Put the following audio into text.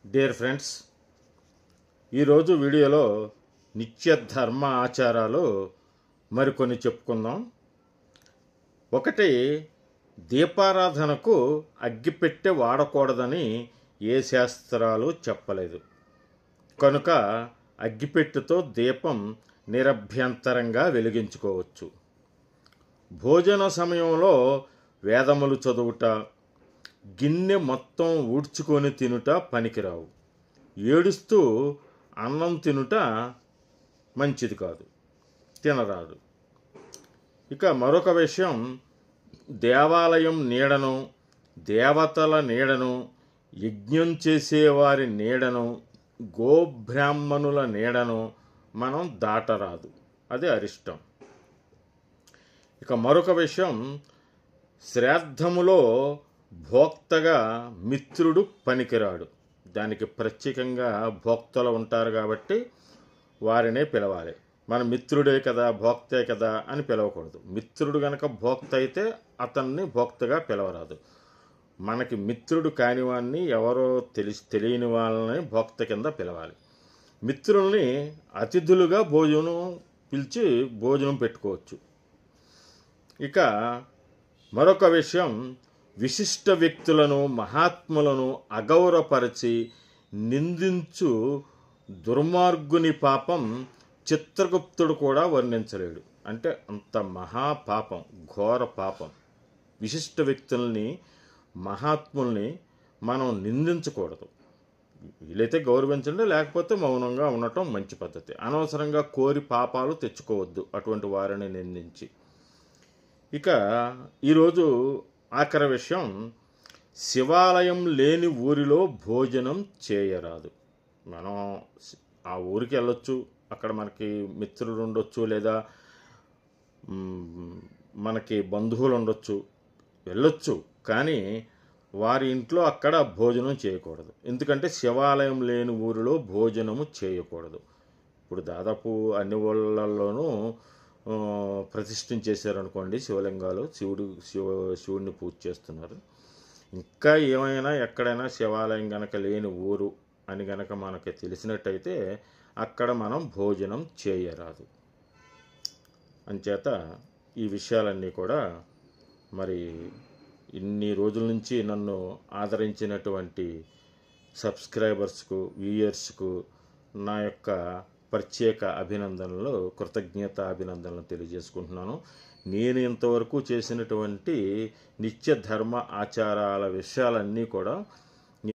Dear friends, ఈరోజు వీడియోలో నిత్య ధర్మ ఆచారాలు మరికొన్ని చెప్పుకుందాం. ఒకటి, దీపారాధనకు అగ్గిపెట్టె వాడకూడదని ఏ శాస్త్రాలు చెప్పలేదు. కనుక అగ్గిపెట్టెతో దీపం నిరభ్యంతరంగా వెలిగించుకోవచ్చు. భోజన సమయంలో వేదములు చదువుట, గిన్నె మొత్తం ఊడ్చుకొని తినుట పనికిరావు. ఏడుస్తూ అన్నం తినుట మంచిది కాదు, తినరాదు. ఇక మరొక విషయం, దేవాలయం నీడను, దేవతల నీడను, యజ్ఞం చేసేవారి నీడను, గోబ్రాహ్మణుల నీడను మనం దాటరాదు, అది అరిష్టం. ఇక మరొక విషయం, శ్రాద్ధములో భోక్తగా మిత్రుడు పనికిరాడు. దానికి ప్రత్యేకంగా భోక్తలు ఉంటారు కాబట్టి వారినే పిలవాలి. మన మిత్రుడే కదా, భోక్తే కదా అని పిలవకూడదు. మిత్రుడు గనక భోక్త అయితే అతన్ని భోక్తగా పిలవరాదు. మనకి మిత్రుడు కాని వాడిని, ఎవరో తెలియని వాళ్ళని భోక్త కింద పిలవాలి. మిత్రుల్ని అతిథులుగా పిలిచి భోజనం పెట్టుకోవచ్చు. ఇక మరొక విషయం, విశిష్ట వ్యక్తులను, మహాత్ములను అగౌరవపరిచి నిందించు దుర్మార్గుని పాపం చిత్రగుప్తుడు కూడా వర్ణించలేడు. అంటే అంత మహాపాపం, ఘోర పాపం. విశిష్ట వ్యక్తుల్ని, మహాత్ముల్ని మనం నిందించకూడదు. వీలైతే గౌరవించండి, లేకపోతే మౌనంగా ఉండటం మంచి పద్ధతి. అనవసరంగా కోరి పాపాలు తెచ్చుకోవద్దు అటువంటి వారిని నిందించి. ఇక ఈరోజు ఆఖరి విషయం, శివాలయం లేని ఊరిలో భోజనం చేయరాదు. మనం ఆ ఊరికి వెళ్ళొచ్చు, అక్కడ మనకి మిత్రులు ఉండొచ్చు, లేదా మనకి బంధువులు ఉండొచ్చు, వెళ్ళొచ్చు. కానీ వారి ఇంట్లో అక్కడ భోజనం చేయకూడదు. ఎందుకంటే శివాలయం లేని ఊరిలో భోజనము చేయకూడదు. ఇప్పుడు దాదాపు అన్ని ఊళ్ళల్లోనూ ప్రతిష్ఠించేశారనుకోండి శివలింగాలు, శివుడిని పూజ చేస్తున్నారు. ఇంకా ఏమైనా ఎక్కడైనా శివాలయం గనక లేని ఊరు అని గనక మనకి తెలిసినట్టయితే అక్కడ మనం భోజనం చేయరాదు. అంచేత ఈ విషయాలన్నీ కూడా మరి ఇన్ని రోజుల నుంచి నన్ను ఆదరించినటువంటి సబ్స్క్రైబర్స్కు, వ్యూయర్స్కు నా యొక్క ప్రత్యేక అభినందనలు, కృతజ్ఞత అభినందనలు తెలియజేసుకుంటున్నాను. నేను ఇంతవరకు చేసినటువంటి నిత్య ధర్మ ఆచారాల విషయాలన్నీ కూడా